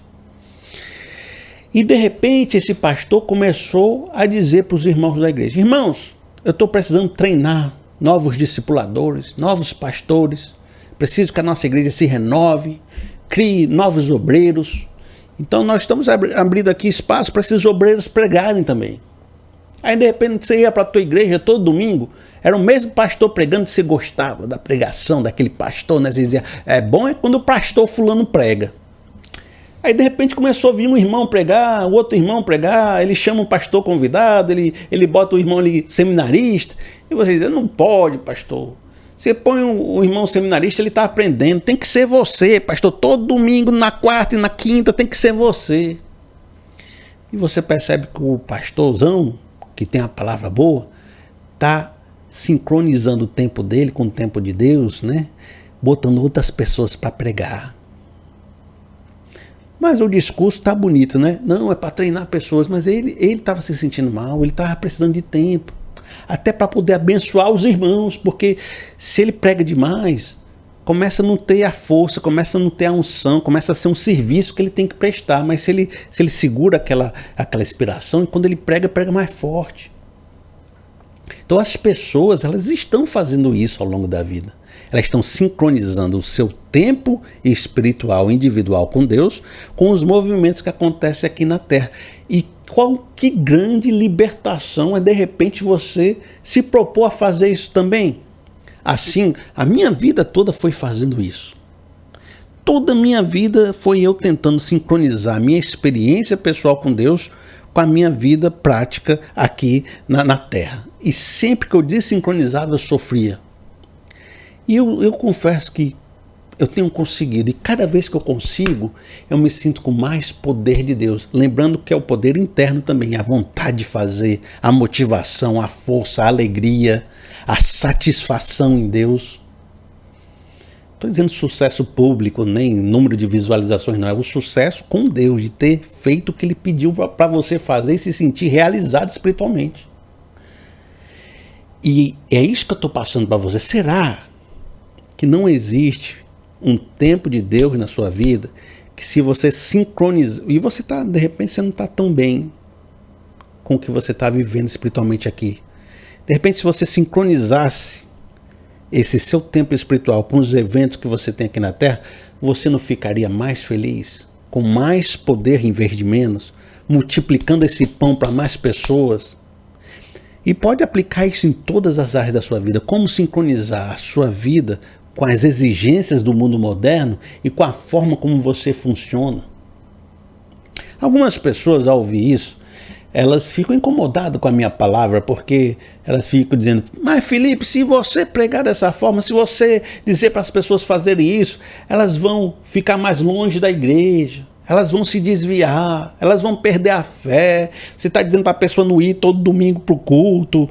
E de repente esse pastor começou a dizer para os irmãos da igreja: irmãos, Eu estou precisando treinar novos discipuladores, novos pastores. Preciso que a nossa igreja se renove, crie novos obreiros. Então nós estamos abrindo aqui espaço para esses obreiros pregarem também. Aí de repente você ia para a tua igreja todo domingo, era o mesmo pastor pregando, você gostava da pregação daquele pastor, né? Você dizia, é bom é quando o pastor fulano prega. Aí de repente começou a vir um irmão pregar, o outro irmão pregar, ele chama um pastor convidado, ele bota o irmão ali seminarista, e você diz, não pode, pastor. Você põe o irmão seminarista, ele está aprendendo, tem que ser você, pastor, todo domingo, na quarta e na quinta, tem que ser você. E você percebe que o pastorzão, que tem a palavra boa, está sincronizando o tempo dele com o tempo de Deus, né? Botando outras pessoas para pregar. Mas o discurso está bonito, né? Não, é para treinar pessoas, mas ele estava se sentindo mal, ele estava precisando de tempo, até para poder abençoar os irmãos, porque se ele prega demais, começa a não ter a força, começa a não ter a unção, começa a ser um serviço que ele tem que prestar, mas se ele segura aquela inspiração, e quando ele prega, prega mais forte. Então as pessoas, elas estão fazendo isso ao longo da vida. Elas estão sincronizando o seu tempo espiritual individual com Deus com os movimentos que acontecem aqui na Terra. E que grande libertação é de repente você se propor a fazer isso também. Assim, a minha vida toda foi fazendo isso. Toda a minha vida foi eu tentando sincronizar a minha experiência pessoal com Deus com a minha vida prática aqui na Terra. E sempre que eu desincronizava, eu sofria. E eu confesso que eu tenho conseguido, e cada vez que eu consigo, eu me sinto com mais poder de Deus. Lembrando que é o poder interno também, a vontade de fazer, a motivação, a força, a alegria, a satisfação em Deus. Estou dizendo sucesso público, nem número de visualizações, não. É o sucesso com Deus, de ter feito o que Ele pediu para você fazer e se sentir realizado espiritualmente. E é isso que eu estou passando para você. Será que não existe um tempo de Deus na sua vida que se você sincronizar, e você está, de repente você não está tão bem com o que você está vivendo espiritualmente aqui. De repente, se você sincronizasse esse seu tempo espiritual com os eventos que você tem aqui na Terra, você não ficaria mais feliz, com mais poder em vez de menos, multiplicando esse pão para mais pessoas? E pode aplicar isso em todas as áreas da sua vida. Como sincronizar a sua vida com as exigências do mundo moderno e com a forma como você funciona. Algumas pessoas, ao ouvir isso, elas ficam incomodadas com a minha palavra, porque elas ficam dizendo, mas Felipe, se você pregar dessa forma, se você dizer para as pessoas fazerem isso, elas vão ficar mais longe da igreja, elas vão se desviar, elas vão perder a fé, você está dizendo para a pessoa não ir todo domingo para o culto.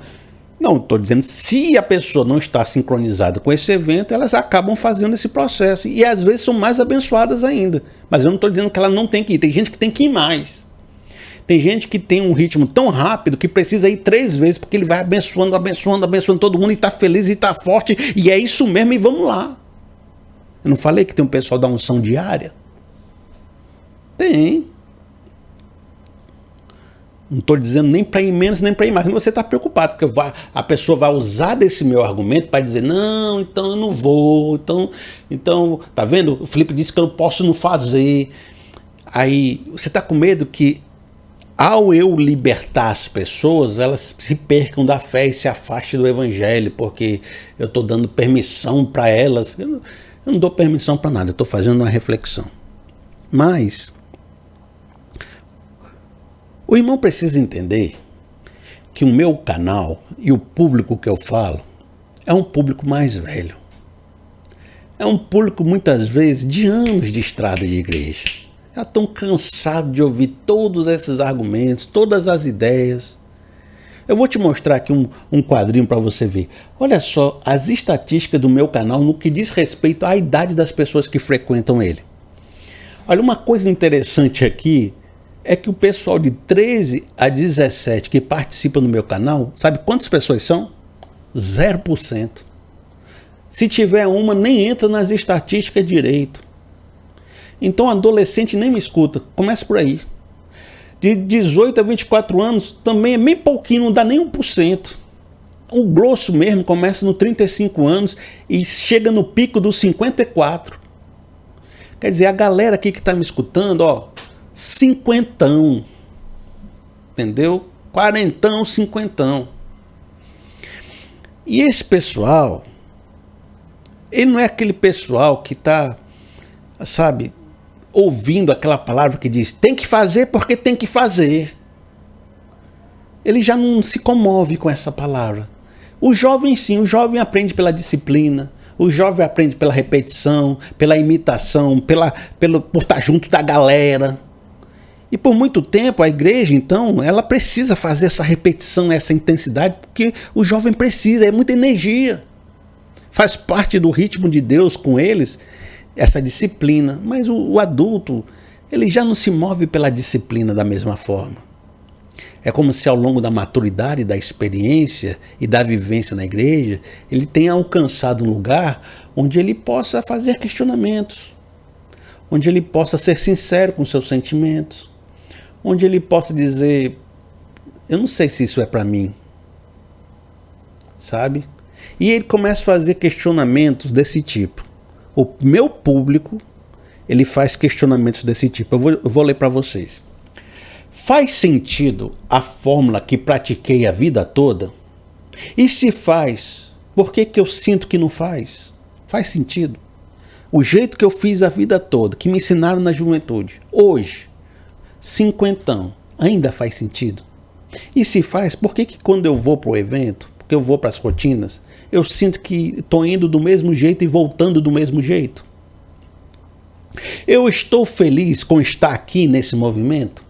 Não, estou dizendo, se a pessoa não está sincronizada com esse evento, elas acabam fazendo esse processo. E às vezes são mais abençoadas ainda. Mas eu não estou dizendo que ela não tem que ir. Tem gente que tem que ir mais. Tem gente que tem um ritmo tão rápido que precisa ir 3 vezes, porque ele vai abençoando, abençoando, abençoando todo mundo e está feliz e está forte. E é isso mesmo e vamos lá. Eu não falei que tem um pessoal da unção diária? Tem. Não estou dizendo nem para ir menos, nem para ir mais. Mas você está preocupado, porque a pessoa vai usar desse meu argumento para dizer, não, então eu não vou. Então, tá vendo? O Felipe disse que eu não posso não fazer. Aí, você está com medo que, ao eu libertar as pessoas, elas se percam da fé e se afastem do evangelho, porque eu estou dando permissão para elas. Eu não dou permissão para nada, eu estou fazendo uma reflexão. Mas o irmão precisa entender que o meu canal e o público que eu falo é um público mais velho. É um público, muitas vezes, de anos de estrada de igreja. Já estão cansados de ouvir todos esses argumentos, todas as ideias. Eu vou te mostrar aqui um quadrinho para você ver. Olha só as estatísticas do meu canal no que diz respeito à idade das pessoas que frequentam ele. Olha, uma coisa interessante aqui é que o pessoal de 13 a 17 que participa no meu canal, sabe quantas pessoas são? 0%. Se tiver uma, nem entra nas estatísticas direito. Então adolescente nem me escuta, começa por aí. De 18 a 24 anos também é bem pouquinho, não dá nem 1%. O grosso mesmo começa no 35 anos e chega no pico dos 54. Quer dizer, a galera aqui que está me escutando, ó, cinquentão, entendeu? Quarentão, cinquentão. E esse pessoal, ele não é aquele pessoal que está, sabe, ouvindo aquela palavra que diz, tem que fazer porque tem que fazer. Ele já não se comove com essa palavra. O jovem sim, o jovem aprende pela disciplina, o jovem aprende pela repetição, pela imitação, por estar junto da galera. E por muito tempo a igreja, então, ela precisa fazer essa repetição, essa intensidade, porque o jovem precisa, é muita energia. Faz parte do ritmo de Deus com eles, essa disciplina. Mas o adulto, ele já não se move pela disciplina da mesma forma. É como se ao longo da maturidade, da experiência e da vivência na igreja, ele tenha alcançado um lugar onde ele possa fazer questionamentos, onde ele possa ser sincero com seus sentimentos, onde ele possa dizer, eu não sei se isso é para mim, sabe? E ele começa a fazer questionamentos desse tipo. O meu público, ele faz questionamentos desse tipo. Eu vou ler para vocês. Faz sentido a fórmula que pratiquei a vida toda? E se faz, por que eu sinto que não faz? Faz sentido? O jeito que eu fiz a vida toda, que me ensinaram na juventude, hoje, cinquentão, ainda faz sentido? E se faz, por que quando eu vou para o evento, porque eu vou para as rotinas, eu sinto que estou indo do mesmo jeito e voltando do mesmo jeito? Eu estou feliz com estar aqui nesse movimento?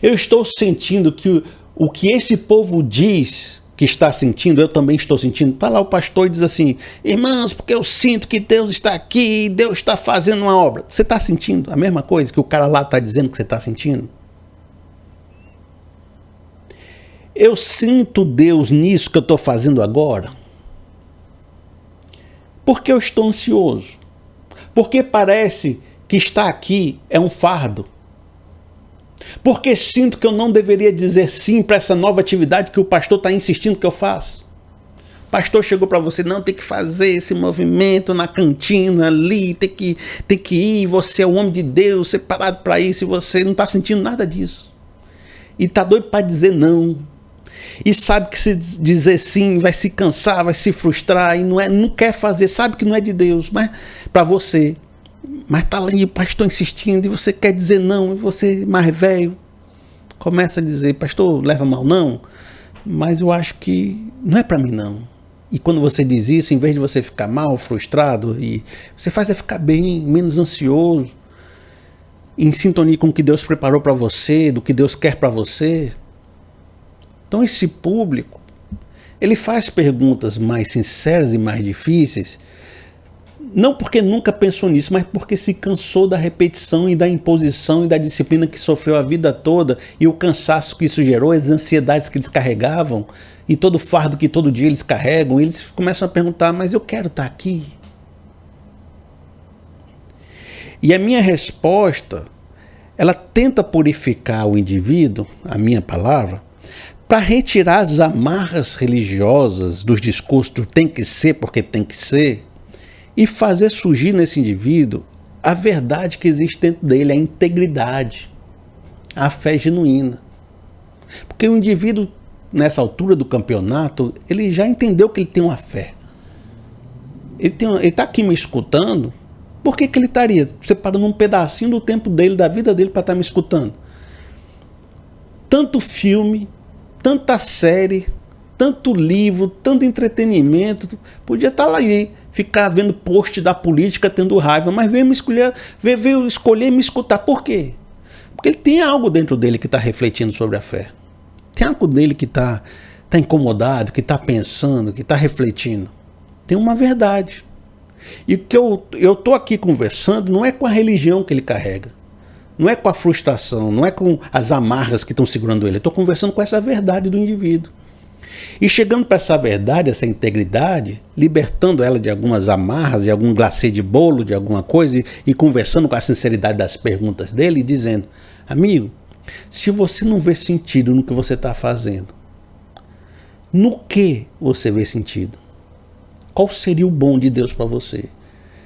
Eu estou sentindo que o que esse povo diz que está sentindo, eu também estou sentindo. Está lá o pastor e diz assim, irmãos, porque eu sinto que Deus está aqui, Deus está fazendo uma obra. Você está sentindo a mesma coisa que o cara lá está dizendo que você está sentindo? Eu sinto Deus nisso que eu estou fazendo agora? Porque eu estou ansioso? Porque parece que estar aqui é um fardo? Porque sinto que eu não deveria dizer sim para essa nova atividade que o pastor está insistindo que eu faça? O pastor chegou para você, não, tem que fazer esse movimento na cantina ali, tem que ir, você é o homem de Deus, separado para isso, e você não está sentindo nada disso. E está doido para dizer não. E sabe que se dizer sim vai se cansar, vai se frustrar, e não quer fazer, sabe que não é de Deus, mas para você. Mas tá lá e o pastor insistindo e você quer dizer não, e você mais velho começa a dizer, pastor, leva mal não, mas eu acho que não é para mim não. E quando você diz isso, em vez de você ficar mal, frustrado, e você faz ficar bem, menos ansioso, em sintonia com o que Deus preparou para você, do que Deus quer para você. Então esse público, ele faz perguntas mais sinceras e mais difíceis, não porque nunca pensou nisso, mas porque se cansou da repetição e da imposição e da disciplina que sofreu a vida toda, e o cansaço que isso gerou, as ansiedades que eles carregavam, e todo o fardo que todo dia eles carregam, e eles começam a perguntar, mas eu quero estar aqui. E a minha resposta, ela tenta purificar o indivíduo, a minha palavra, para retirar as amarras religiosas dos discursos do tem que ser porque tem que ser, e fazer surgir nesse indivíduo a verdade que existe dentro dele, a integridade, a fé genuína. Porque o indivíduo, nessa altura do campeonato, ele já entendeu que ele tem uma fé. Ele está aqui me escutando, por que ele estaria separando um pedacinho do tempo dele, da vida dele, para estar me escutando? Tanto filme, tanta série, tanto livro, tanto entretenimento, podia estar lá aí, ficar vendo post da política, tendo raiva, mas veio escolher me escutar. Por quê? Porque ele tem algo dentro dele que está refletindo sobre a fé. Tem algo dele que está incomodado, que está pensando, que está refletindo. Tem uma verdade. E o que eu estou aqui conversando não é com a religião que ele carrega. Não é com a frustração, não é com as amarras que estão segurando ele. Eu estou conversando com essa verdade do indivíduo. E chegando para essa verdade, essa integridade, libertando ela de algumas amarras, de algum glacê de bolo, de alguma coisa, e conversando com a sinceridade das perguntas dele, e dizendo, amigo, se você não vê sentido no que você está fazendo, No que você vê sentido? Qual seria o bom de Deus para você?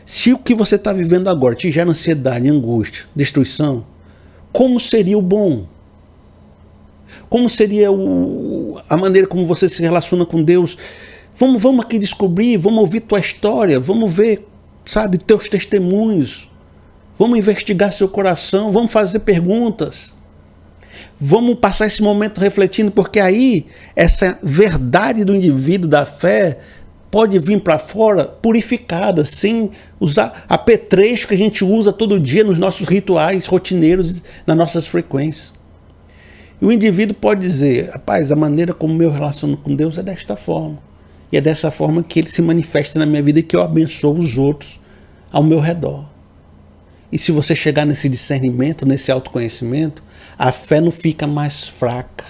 Se o que você está vivendo agora te gera ansiedade, angústia, destruição, como seria o bom? Como seria a maneira como você se relaciona com Deus? Vamos aqui descobrir, vamos ouvir tua história, vamos ver, sabe, teus testemunhos. Vamos investigar seu coração, vamos fazer perguntas. Vamos passar esse momento refletindo, porque aí essa verdade do indivíduo, da fé, pode vir para fora purificada, sem usar apetrecho que a gente usa todo dia nos nossos rituais rotineiros, nas nossas frequências. E o indivíduo pode dizer, rapaz, a maneira como eu relaciono com Deus é desta forma. E é dessa forma que ele se manifesta na minha vida e que eu abençoo os outros ao meu redor. E se você chegar nesse discernimento, nesse autoconhecimento, a fé não fica mais fraca,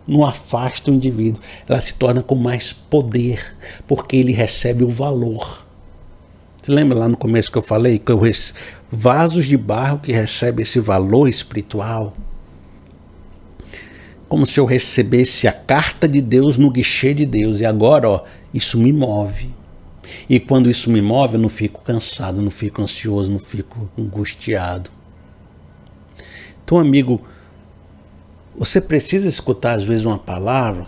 não afasta o indivíduo, ela se torna com mais poder, porque ele recebe o valor. Você lembra lá no começo que eu falei que vasos de barro que recebem esse valor espiritual? Como se eu recebesse a carta de Deus no guichê de Deus. E agora, ó, isso me move. E quando isso me move, eu não fico cansado, não fico ansioso, não fico angustiado. Então, amigo, você precisa escutar às vezes uma palavra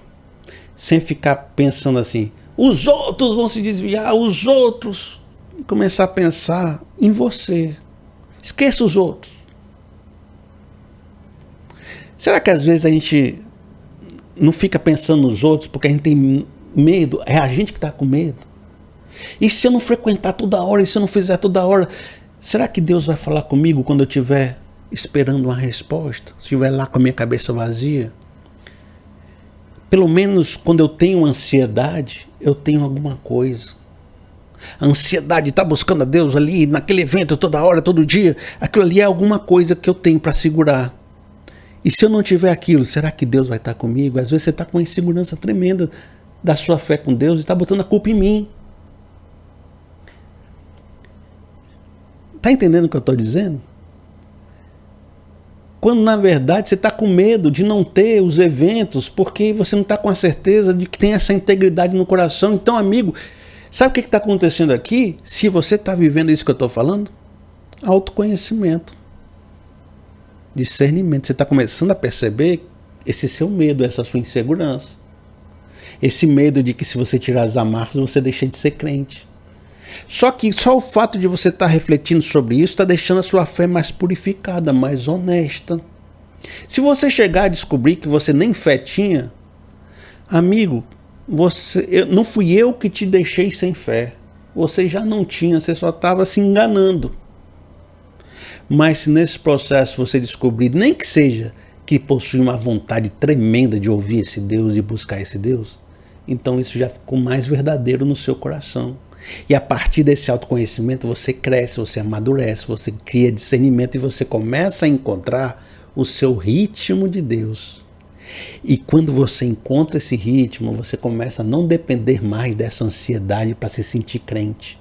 sem ficar pensando assim, os outros vão se desviar, os outros. E começar a pensar em você. Esqueça os outros. Será que às vezes a gente não fica pensando nos outros porque a gente tem medo? É a gente que está com medo. E se eu não frequentar toda hora, e se eu não fizer toda hora, será que Deus vai falar comigo quando eu estiver esperando uma resposta? Se estiver lá com a minha cabeça vazia? Pelo menos quando eu tenho ansiedade, eu tenho alguma coisa. A ansiedade está buscando a Deus ali, naquele evento, toda hora, todo dia. Aquilo ali é alguma coisa que eu tenho para segurar. E se eu não tiver aquilo, será que Deus vai estar comigo? Às vezes você está com uma insegurança tremenda da sua fé com Deus e está botando a culpa em mim. Está entendendo o que eu estou dizendo? Quando na verdade você está com medo de não ter os eventos, porque você não está com a certeza de que tem essa integridade no coração. Então, amigo, sabe o que está acontecendo aqui? Se você está vivendo isso que eu estou falando, autoconhecimento. Discernimento, você está começando a perceber esse seu medo, essa sua insegurança. Esse medo de que se você tirar as amarras, você deixa de ser crente. Só que só o fato de você estar refletindo sobre isso está deixando a sua fé mais purificada, mais honesta. Se você chegar a descobrir que você nem fé tinha, amigo, não fui eu que te deixei sem fé. Você já não tinha, você só estava se enganando. Mas se nesse processo você descobrir, nem que seja que possui uma vontade tremenda de ouvir esse Deus e buscar esse Deus, então isso já ficou mais verdadeiro no seu coração. E a partir desse autoconhecimento você cresce, você amadurece, você cria discernimento e você começa a encontrar o seu ritmo de Deus. E quando você encontra esse ritmo, você começa a não depender mais dessa ansiedade para se sentir crente.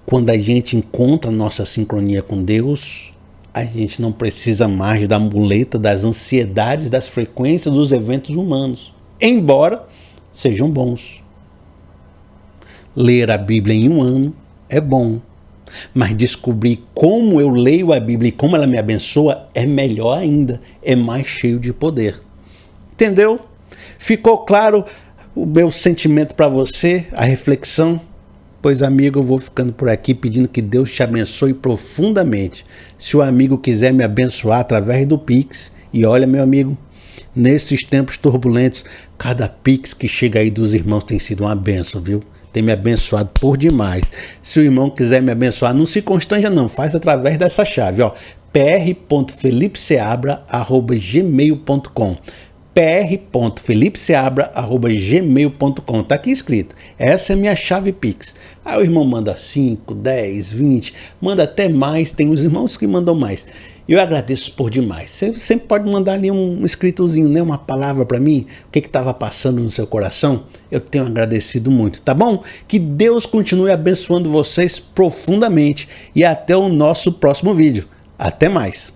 Quando a gente encontra a nossa sincronia com Deus, a gente não precisa mais da muleta, das ansiedades, das frequências dos eventos humanos, embora sejam bons. Ler a Bíblia em um ano é bom, mas descobrir como eu leio a Bíblia e como ela me abençoa é melhor ainda, é mais cheio de poder. Entendeu? Ficou claro o meu sentimento para você, a reflexão? Pois, amigo, eu vou ficando por aqui pedindo que Deus te abençoe profundamente. Se o amigo quiser me abençoar através do Pix, e olha, meu amigo, nesses tempos turbulentos, cada Pix que chega aí dos irmãos tem sido uma bênção, viu? Tem me abençoado por demais. Se o irmão quiser me abençoar, não se constranja não, faz através dessa chave, ó, pr.felipeseabra@gmail.com pr.felipeseabra@gmail.com. Tá aqui escrito. Essa é minha chave Pix. Aí o irmão manda 5, 10, 20, manda até mais. Tem os irmãos que mandam mais. Eu agradeço por demais. Você sempre pode mandar ali um escritozinho, né? Uma palavra para mim. O que estava passando no seu coração? Eu tenho agradecido muito, tá bom? Que Deus continue abençoando vocês profundamente. E até o nosso próximo vídeo. Até mais.